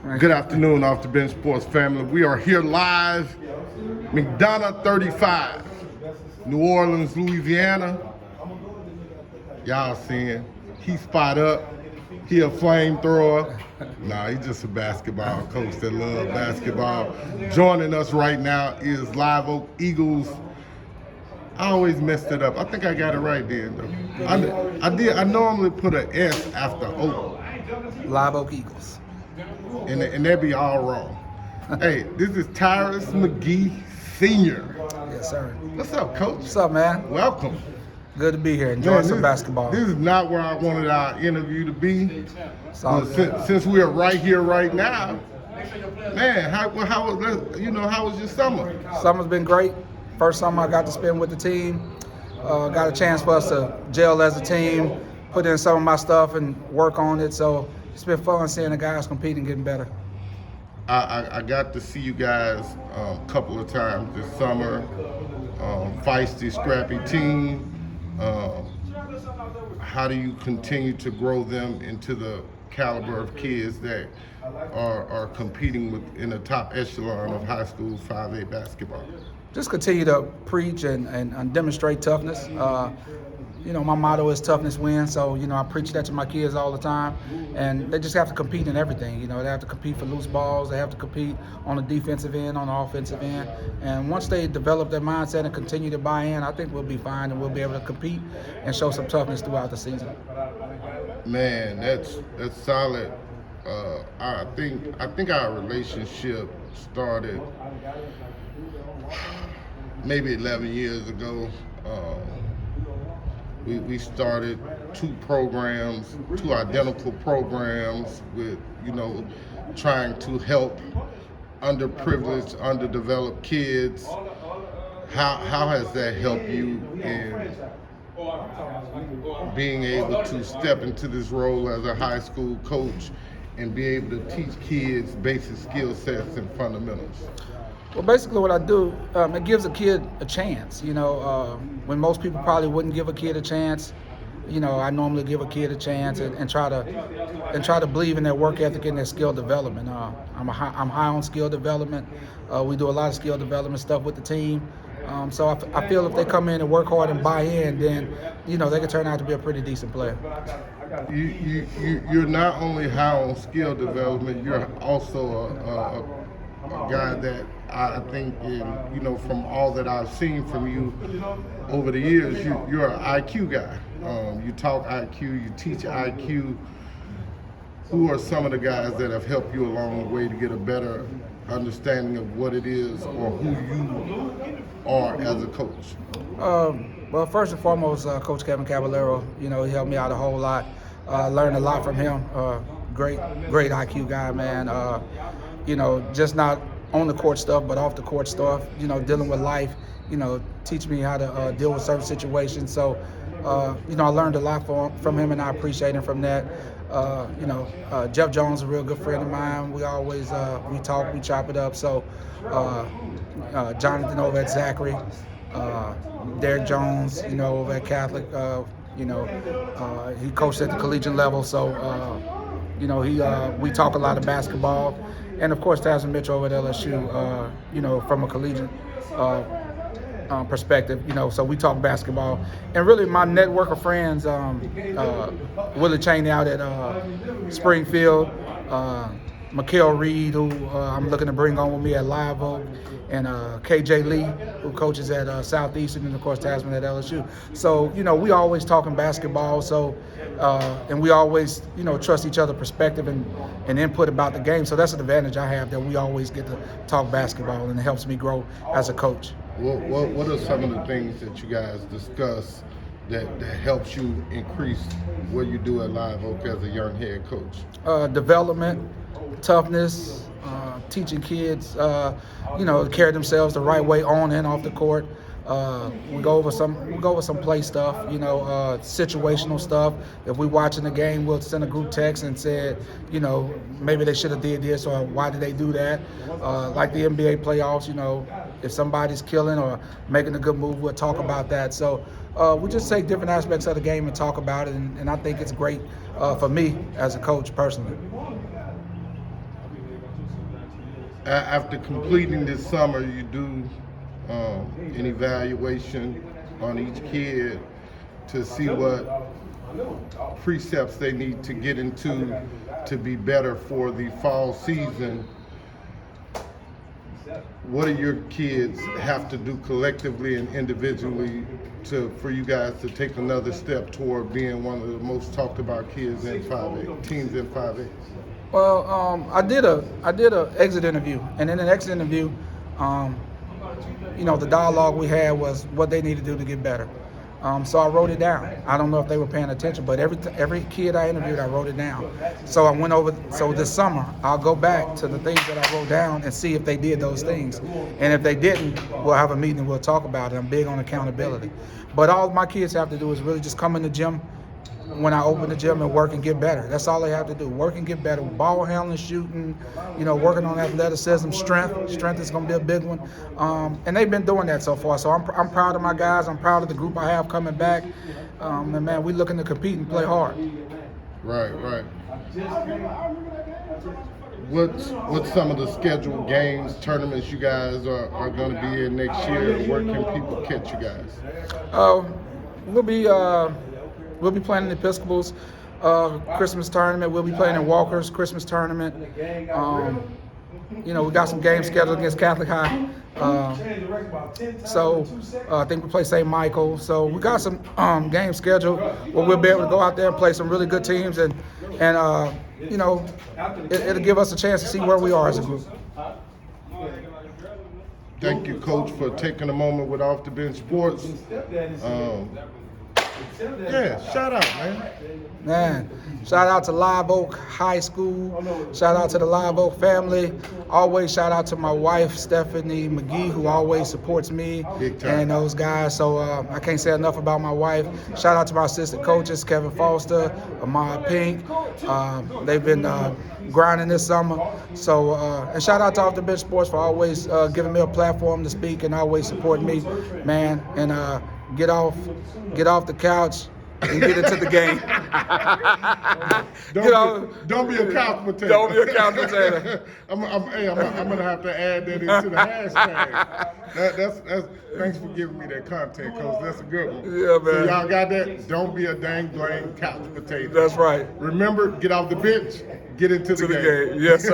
Good afternoon, Off the Bench Sports family. We are here live, McDonough 35, New Orleans, Louisiana. Y'all seeing, he spot up, he a flamethrower. Nah, he's just a basketball coach that loves basketball. Joining us right now is Live Oak Eagles. I always messed it up. I think I got it right then, though. I did. I normally put an S after Oak. Live Oak Eagles. And that'd be all wrong. Hey, this is Tiras Mcgee Sr. Yes, sir. What's up, Coach? What's up, man? Welcome. Good to be here. Enjoying some basketball. This is not where I wanted our interview to be. But since we are right here, right now, man, how was your summer? Summer's been great. First summer I got to spend with the team. Got a chance for us to gel as a team, put in some of my stuff and work on it. So it's been fun seeing the guys compete and getting better. I got to see you guys a couple of times this summer. Feisty, scrappy team. How do you continue to grow them into the caliber of kids that are competing in the top echelon of high school 5A basketball? Just continue to preach and demonstrate toughness. My motto is toughness wins. So, I preach that to my kids all the time. And they just have to compete in everything. They have to compete for loose balls. They have to compete on the defensive end, on the offensive end. And once they develop their mindset and continue to buy in, I think we'll be fine and we'll be able to compete and show some toughness throughout the season. Man, that's solid. I think our relationship started maybe 11 years ago. We started two identical programs with, trying to help underprivileged, underdeveloped kids. How has that helped you in being able to step into this role as a high school coach and be able to teach kids basic skill sets and fundamentals? Well, basically what I do, it gives a kid a chance. When most people probably wouldn't give a kid a chance, I normally give a kid a chance and try to believe in their work ethic and their skill development. I'm high on skill development. We do a lot of skill development stuff with the team. So I feel if they come in and work hard and buy in, then they can turn out to be a pretty decent player. You're not only high on skill development, you're also a guy that I think, from all that I've seen from you over the years, you're an IQ guy. You talk IQ, you teach IQ. Who are some of the guys that have helped you along the way to get a better understanding of what it is or who you are as a coach? Well, first and foremost, Coach Kevin Caballero, he helped me out a whole lot. Learned a lot from him. Great IQ guy, man. Just not on the court stuff, but off the court stuff, dealing with life, teach me how to deal with certain situations. So, I learned a lot from him and I appreciate him from that. Jeff Jones is a real good friend of mine. We always, we talk, we chop it up. So, Jonathan over at Zachary, Derek Jones, over at Catholic, he coached at the collegiate level. So, we talk a lot of basketball. And of course, Tasman Mitchell over at LSU, from a collegiate perspective, so we talk basketball. And really my network of friends, Willie Cheney out at Springfield, Mikael Reed, who I'm looking to bring on with me at Live Oak, and KJ Lee, who coaches at Southeastern, and of course Tasman at LSU. So, we always talking basketball. So, and we always, trust each other's perspective and input about the game. So that's an advantage I have, that we always get to talk basketball, and it helps me grow as a coach. What are some of the things that you guys discuss that helps you increase what you do at Live Oak as a young head coach? Development, toughness, teaching kids, to carry themselves the right way on and off the court. We go over some play stuff, situational stuff. If we watching the game, we'll send a group text and said, maybe they should have did this, or why did they do that? Like the NBA playoffs, if somebody's killing or making a good move, we'll talk about that. So we just take different aspects of the game and talk about it, and I think it's great for me as a coach personally. After completing this summer, you do an evaluation on each kid to see what precepts they need to get into to be better for the fall season. What do your kids have to do collectively and individually for you guys to take another step toward being one of the most talked about kids in 5A, teams in 5A? Well, I did a exit interview, and in an exit interview, the dialogue we had was what they need to do to get better. So I wrote it down. I don't know if they were paying attention, but every kid I interviewed, I wrote it down. So I went over. So this summer, I'll go back to the things that I wrote down and see if they did those things. And if they didn't, we'll have a meeting and we'll talk about it. I'm big on accountability. But all my kids have to do is really just come in the gym when I open the gym and work and get better. That's all they have to do. Work and get better. Ball handling, shooting, working on athleticism, strength. Strength is going to be a big one. And they've been doing that so far. So I'm proud of my guys. I'm proud of the group I have coming back. And man, we're looking to compete and play hard. Right. What's some of the scheduled games, tournaments you guys are going to be in next year? Where can people catch you guys? We'll be playing in the Episcopal's Christmas tournament. We'll be playing in Walker's Christmas tournament. We got some games scheduled against Catholic High. So I think we play St. Michael. So we got some games scheduled where we'll be able to go out there and play some really good teams, and it'll give us a chance to see where we are as a group. Thank you, Coach, for taking a moment with Off the Bench Sports. Shout out, man. Shout out to Live Oak High School. Shout out to the Live Oak family. Always shout out to my wife, Stephanie Mcgee, who always supports me and those guys. So I can't say enough about my wife. Shout out to my assistant coaches, Kevin Foster, Ahmad Pink. They've been grinding this summer. So, and shout out to Off the Bench Sports for always giving me a platform to speak and always supporting me, man. And get off the couch and get into the game. Don't be a couch potato. Don't be a couch potato. I'm gonna have to add that into the hashtag. That's thanks for giving me that content, Coach. That's a good one. Yeah, man. So y'all got that? Don't be a dang couch potato. That's right. Remember, get off the bench, get into the game. Yes, sir.